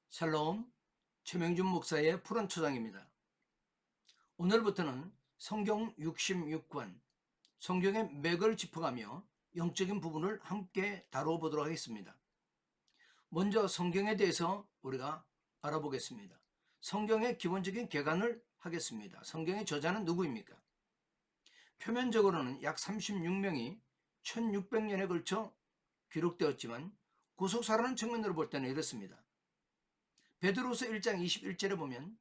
샬롬, 최명준 목사의 푸른 초장입니다. 오늘부터는 성경 66권, 성경의 맥을 짚어가며 영적인 부분을 함께 다루어 보도록 하겠습니다. 먼저 성경에 대해서 우리가 알아보겠습니다. 성경의 기본적인 개관을 하겠습니다. 성경의 저자는 누구입니까? 표면적으로는 약 36명이 1600년에 걸쳐 기록되었지만 구속사라는 측면으로 볼 때는 이렇습니다. 베드로서 1장 21절에 보면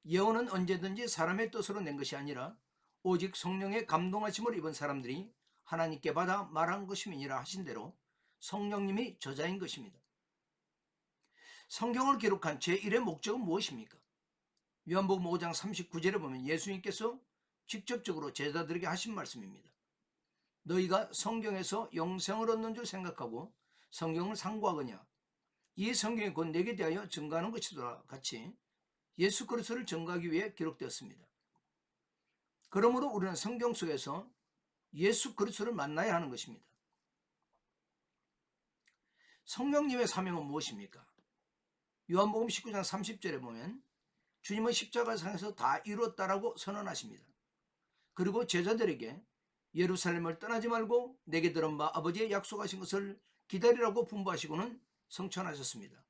예언은 언제든지 사람의 뜻으로 낸 것이 아니라 오직 성령의 감동하심을 입은 사람들이 하나님께 받아 말한 것임이니라 하신 대로 성령님이 저자인 것입니다. 성경을 기록한 제1의 목적은 무엇입니까? 요한복음 5장 39절에 보면 예수님께서 직접적으로 제자들에게 하신 말씀입니다. 너희가 성경에서 영생을 얻는 줄 생각하고 성경을 상고하거냐? 이 성경이 곧 내게 대하여 증거하는 것이더라 같이 예수 그리스도를 증거하기 위해 기록되었습니다. 그러므로 우리는 성경 속에서 예수 그리스도를 만나야 하는 것입니다. 성령님의 사명은 무엇입니까? 요한복음 19장 30절에 보면 주님은 십자가상에서 다 이루었다라고 선언하십니다. 그리고 제자들에게 예루살렘을 떠나지 말고 내게 들은 바 아버지의 약속하신 것을 기다리라고 분부하시고는 성천하셨습니다.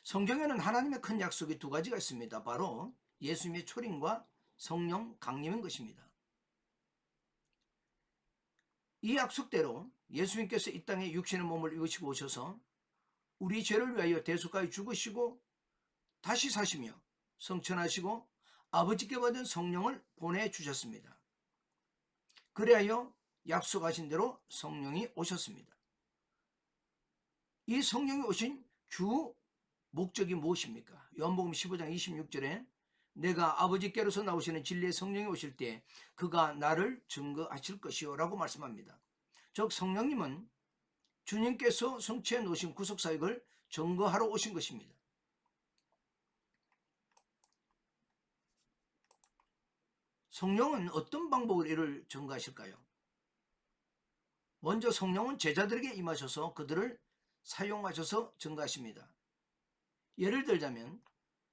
성경에는 하나님의 큰 약속이 두 가지가 있습니다. 바로 예수님의 초림과 성령 강림인 것입니다. 이 약속대로 예수님께서 이 땅에 육신의 몸을 입으시고 오셔서 우리 죄를 위하여 대속하여 죽으시고 다시 사시며 성천하시고 아버지께 받은 성령을 보내주셨습니다. 그리하여 약속하신 대로 성령이 오셨습니다. 이 성령이 오신 주 목적이 무엇입니까? 요한복음 15장 26절에 내가 아버지께로서 나오시는 진리의 성령이 오실 때 그가 나를 증거하실 것이요 라고 말씀합니다. 즉 성령님은 주님께서 성취해 놓으신 구속사역을 증거하러 오신 것입니다. 성령은 어떤 방법으로 이를 증거하실까요? 먼저 성령은 제자들에게 임하셔서 그들을 사용하셔서 증거하십니다. 예를 들자면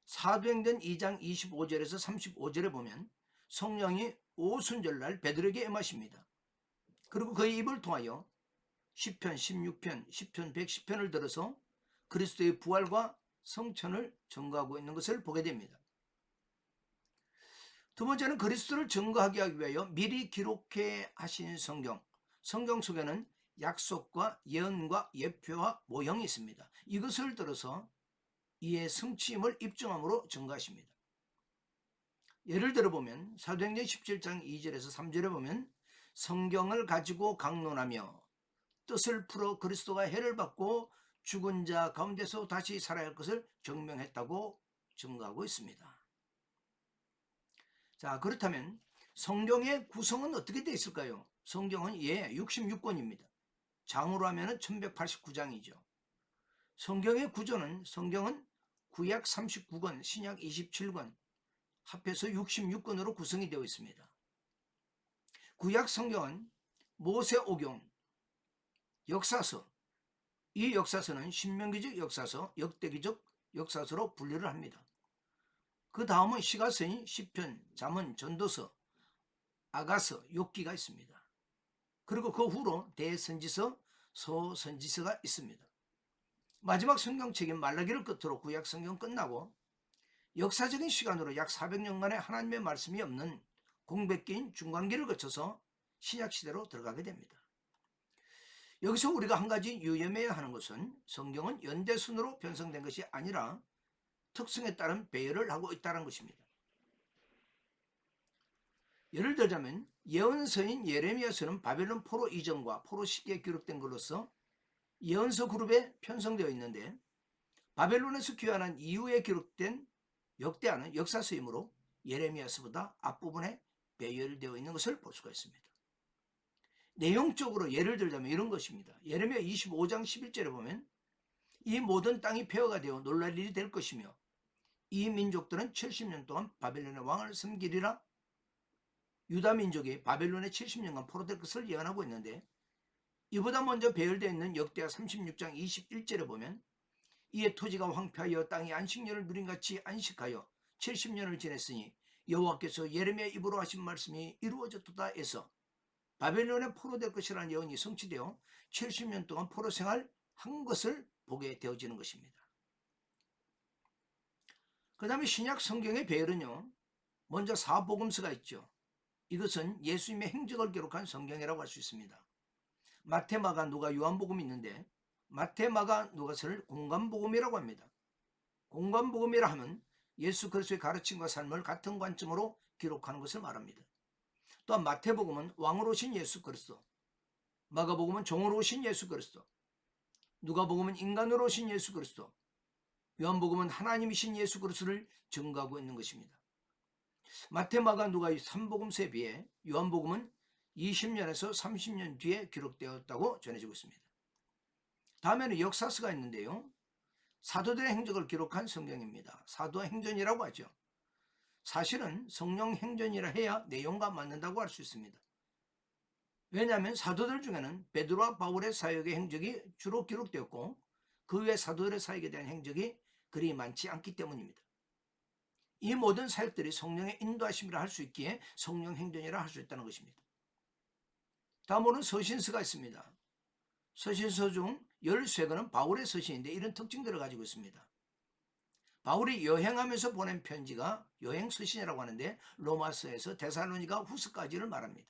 사도행전 2장 25절에서 35절에 보면 성령이 오순절날 베드로에게 임하십니다. 그리고 그의 입을 통하여 시편 16편, 시편 110편을 들어서 그리스도의 부활과 성천을 증거하고 있는 것을 보게 됩니다. 두 번째는 그리스도를 증거하기 위하여 미리 기록해 하신 성경. 성경 속에는 약속과 예언과 예표와 모형이 있습니다. 이것을 들어서 이의 성취임을 입증함으로 증거하십니다. 예를 들어 보면 사도행전 17장 2절에서 3절에 보면 성경을 가지고 강론하며 뜻을 풀어 그리스도가 해를 받고 죽은 자 가운데서 다시 살아야 할 것을 증명했다고 증거하고 있습니다. 자, 그렇다면 성경의 구성은 어떻게 되어 있을까요? 성경은 66권입니다. 장으로 하면 1189장이죠. 성경의 구조는 성경은 구약 39권, 신약 27권, 합해서 66권으로 구성이 되어 있습니다. 구약 성경은 모세오경, 역사서, 이 역사서는 신명기적 역사서, 역대기적 역사서로 분류를 합니다. 그 다음은 시가서인 시편, 잠언, 전도서, 아가서, 욥기가 있습니다. 그리고 그 후로 대선지서, 소선지서가 있습니다. 마지막 성경책인 말라기를 끝으로 구약 성경 끝나고 역사적인 시간으로 약 400년간의 하나님의 말씀이 없는 공백기인 중간기를 거쳐서 신약시대로 들어가게 됩니다. 여기서 우리가 한 가지 유념해야 하는 것은 성경은 연대순으로 편성된 것이 아니라 특성에 따른 배열을 하고 있다는 것입니다. 예를 들자면 예언서인 예레미야서는 바벨론 포로 이전과 포로 시기에 기록된 것으로서 예언서 그룹에 편성되어 있는데 바벨론에서 귀환한 이후에 기록된 역대하는 역사서이므로 예레미야서보다 앞부분에 배열되어 있는 것을 볼 수가 있습니다. 내용적으로 예를 들자면 이런 것입니다. 예레미야 25장 11절에 보면 이 모든 땅이 폐허가 되어 놀랄 일이 될 것이며 이 민족들은 70년 동안 바벨론의 왕을 섬기리라. 유다 민족이 바벨론에 70년간 포로될 것을 예언하고 있는데 이보다 먼저 배열되어 있는 역대하 36장 21절에 보면 이에 토지가 황폐하여 땅이 안식년을 누린같이 안식하여 70년을 지냈으니 여호와께서 예레미야 입으로 하신 말씀이 이루어졌도다 해서 바벨론에 포로될 것이라는 예언이 성취되어 70년 동안 포로 생활한 것을 보게 되어지는 것입니다. 그 다음에 신약 성경의 배열은요, 먼저 사복음서가 있죠. 이것은 예수님의 행적을 기록한 성경이라고 할 수 있습니다. 마태, 마가, 누가, 요한복음이 있는데 마태, 마가, 누가서를 공관복음이라고 합니다. 공관복음이라 하면 예수 그리스도의 가르침과 삶을 같은 관점으로 기록하는 것을 말합니다. 또한 마태복음은 왕으로 오신 예수 그리스도, 마가복음은 종으로 오신 예수 그리스도, 누가복음은 인간으로 오신 예수 그리스도, 요한복음은 하나님이신 예수 그리스도를 증거하고 있는 것입니다. 마태, 마가, 누가의 3복음서에 비해 요한복음은 20년에서 30년 뒤에 기록되었다고 전해지고 있습니다. 다음에는 역사서가 있는데요, 사도들의 행적을 기록한 성경입니다. 사도행전이라고 하죠. 사실은 성령 행전이라 해야 내용과 맞는다고 할 수 있습니다. 왜냐하면 사도들 중에는 베드로와 바울의 사역의 행적이 주로 기록되었고 그 외 사도들의 사역에 대한 행적이 그리 많지 않기 때문입니다. 이 모든 사역들이 성령의 인도하심이라 할 수 있기에 성령 행전이라 할 수 있다는 것입니다. 다음으로는 서신서가 있습니다. 서신서 중 13권은 바울의 서신인데 이런 특징들을 가지고 있습니다. 바울이 여행하면서 보낸 편지가 여행서신이라고 하는데 로마서에서 데살로니가 후서까지를 말합니다.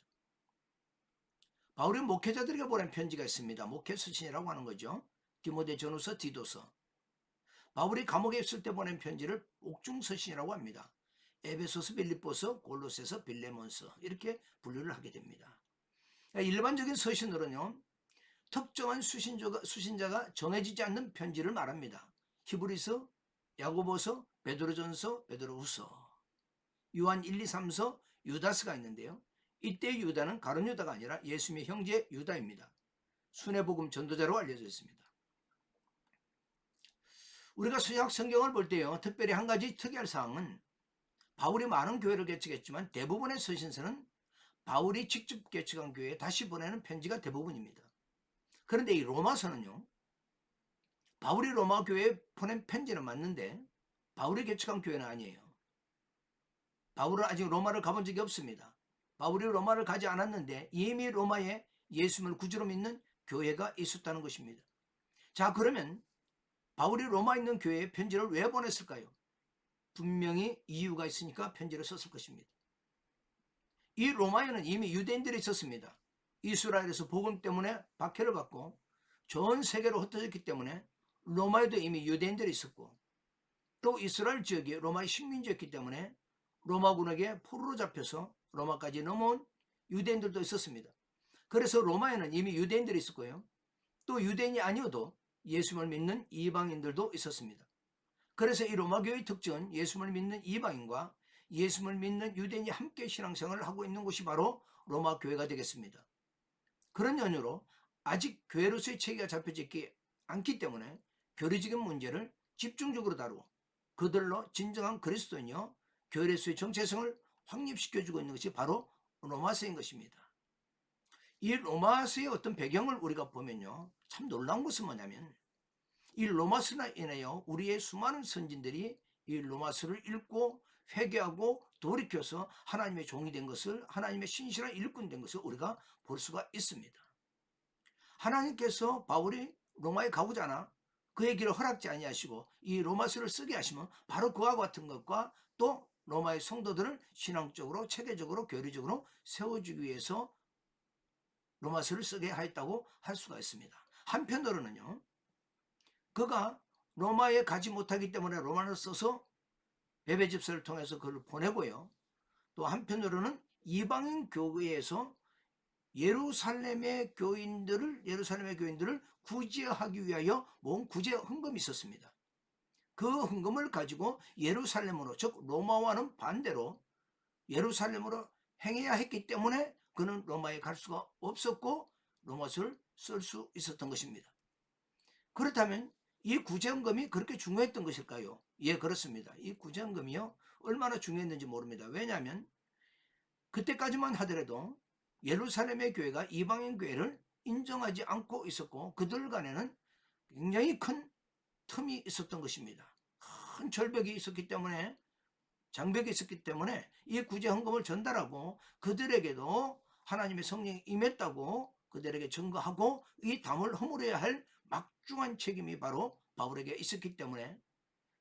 바울이 목회자들에게 보낸 편지가 있습니다. 목회서신이라고 하는 거죠. 디모데 전후서, 디도서. 바울이 감옥에 있을 때 보낸 편지를 옥중서신이라고 합니다. 에베소서, 빌립보서, 골로새서, 빌레몬서 이렇게 분류를 하게 됩니다. 일반적인 서신으로는요, 특정한 수신자가 정해지지 않는 편지를 말합니다. 히브리서, 야고보서, 베드로전서, 베드로후서, 요한 1, 2, 3서, 유다서가 있는데요. 이때 유다는 가룟 유다가 아니라 예수님의 형제 유다입니다. 순회복음 전도자로 알려져 있습니다. 우리가 신약 성경을 볼 때요, 특별히 한 가지 특이할 사항은 바울이 많은 교회를 개척했지만 대부분의 서신서는 바울이 직접 개척한 교회에 다시 보내는 편지가 대부분입니다. 그런데 이 로마서는요, 바울이 로마 교회에 보낸 편지는 맞는데 바울이 개척한 교회는 아니에요. 바울은 아직 로마를 가본 적이 없습니다. 바울이 로마를 가지 않았는데 이미 로마에 예수님을 구주로 믿는 교회가 있었다는 것입니다. 자, 그러면 바울이 로마에 있는 교회에 편지를 왜 보냈을까요? 분명히 이유가 있으니까 편지를 썼을 것입니다. 이 로마에는 이미 유대인들이 있었습니다. 이스라엘에서 복음 때문에 박해를 받고 전 세계로 흩어졌기 때문에 로마에도 이미 유대인들이 있었고 또 이스라엘 지역이 로마의 식민지였기 때문에 로마군에게 포로로 잡혀서 로마까지 넘어온 유대인들도 있었습니다. 그래서 로마에는 이미 유대인들이 있었고요. 또 유대인이 아니어도 예수님을 믿는 이방인들도 있었습니다. 그래서 이 로마교회의 특징은 예수님을 믿는 이방인과 예수님을 믿는 유대인이 함께 신앙생활을 하고 있는 곳이 바로 로마 교회가 되겠습니다. 그런 연유로 아직 교회로서의 체계가 잡혀지지 않기 때문에 교리적인 문제를 집중적으로 다루고 그들로 진정한 그리스도인이요 교회로서의 정체성을 확립시켜주고 있는 것이 바로 로마서인 것입니다. 이 로마서의 어떤 배경을 우리가 보면요, 참 놀라운 것은 뭐냐면 이 로마서로 인하여 우리의 수많은 선진들이 이 로마서를 읽고 회개하고 돌이켜서 하나님의 종이 된 것을, 하나님의 신실한 일꾼 된 것을 우리가 볼 수가 있습니다. 하나님께서 바울이 로마에 가고자 하나 그의 길을 허락지 아니하시고 이 로마서를 쓰게 하시면 바로 그와 같은 것과 또 로마의 성도들을 신앙적으로 체계적으로 교리적으로 세워주기 위해서 로마서를 쓰게 하였다고 할 수가 있습니다. 한편으로는요, 그가 로마에 가지 못하기 때문에 로마를 써서 베베 집사를 통해서 그를 보내고요, 또 한편으로는 이방인 교회에서 예루살렘의 교인들을 구제하기 위하여 모은 구제 헌금이 있었습니다. 그 헌금을 가지고 예루살렘으로, 즉 로마와는 반대로 예루살렘으로 행해야 했기 때문에 그는 로마에 갈 수가 없었고 로마서를 쓸 수 있었던 것입니다. 그렇다면 이 구제헌금이 그렇게 중요했던 것일까요? 예, 그렇습니다. 이 구제헌금이요, 얼마나 중요했는지 모릅니다. 왜냐하면 그때까지만 하더라도 예루살렘의 교회가 이방인 교회를 인정하지 않고 있었고 그들 간에는 굉장히 큰 틈이 있었던 것입니다. 큰 절벽이 있었기 때문에, 장벽이 있었기 때문에 이 구제 헌금을 전달하고 그들에게도 하나님의 성령이 임했다고 그들에게 증거하고 이 담을 허물어야 할 막중한 책임이 바로 바울에게 있었기 때문에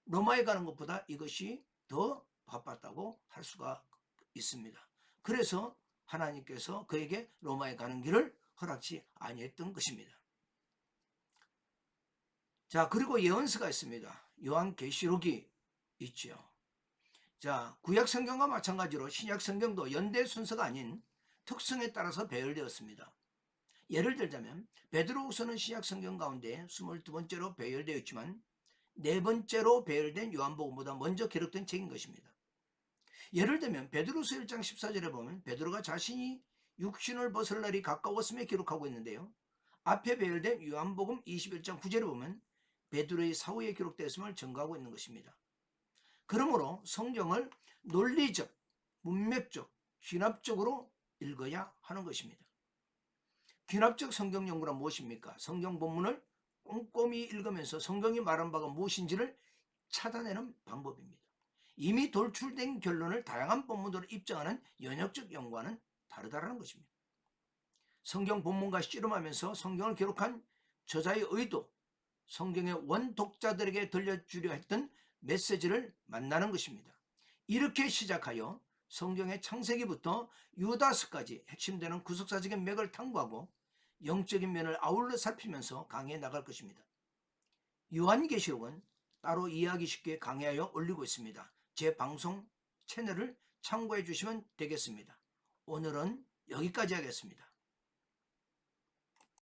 로마에 가는 것보다 이것이 더 바빴다고 할 수가 있습니다. 그래서 하나님께서 그에게 로마에 가는 길을 허락지 아니했던 것입니다. 자, 그리고 예언서가 있습니다. 요한계시록이 있죠. 자, 구약 성경과 마찬가지로 신약 성경도 연대 순서가 아닌 특성에 따라서 배열되었습니다. 예를 들자면 베드로후서는 신약 성경 가운데 22번째로 배열되어 있지만 4번째로 배열된 요한복음보다 먼저 기록된 책인 것입니다. 예를 들면 베드로후서 1장 14절에 보면 베드로가 자신이 육신을 벗을 날이 가까웠음에 기록하고 있는데요. 앞에 배열된 요한복음 21장 9절에 보면 베드로의 사후에 기록되었음을 증거하고 있는 것입니다. 그러므로 성경을 논리적, 문맥적, 귀납적으로 읽어야 하는 것입니다. 귀납적 성경 연구란 무엇입니까? 성경 본문을 꼼꼼히 읽으면서 성경이 말한 바가 무엇인지를 찾아내는 방법입니다. 이미 돌출된 결론을 다양한 본문으로 입증하는 연역적 연구와는 다르다는 것입니다. 성경 본문과 씨름하면서 성경을 기록한 저자의 의도, 성경의 원독자들에게 들려주려 했던 메시지를 만나는 것입니다. 이렇게 시작하여 성경의 창세기부터 유다서까지 핵심되는 구속사적인 맥을 탐구하고 영적인 면을 아울러 살피면서 강해해 나갈 것입니다. 요한계시록은 따로 이해하기 쉽게 강해하여 올리고 있습니다. 제 방송 채널을 참고해 주시면 되겠습니다. 오늘은 여기까지 하겠습니다.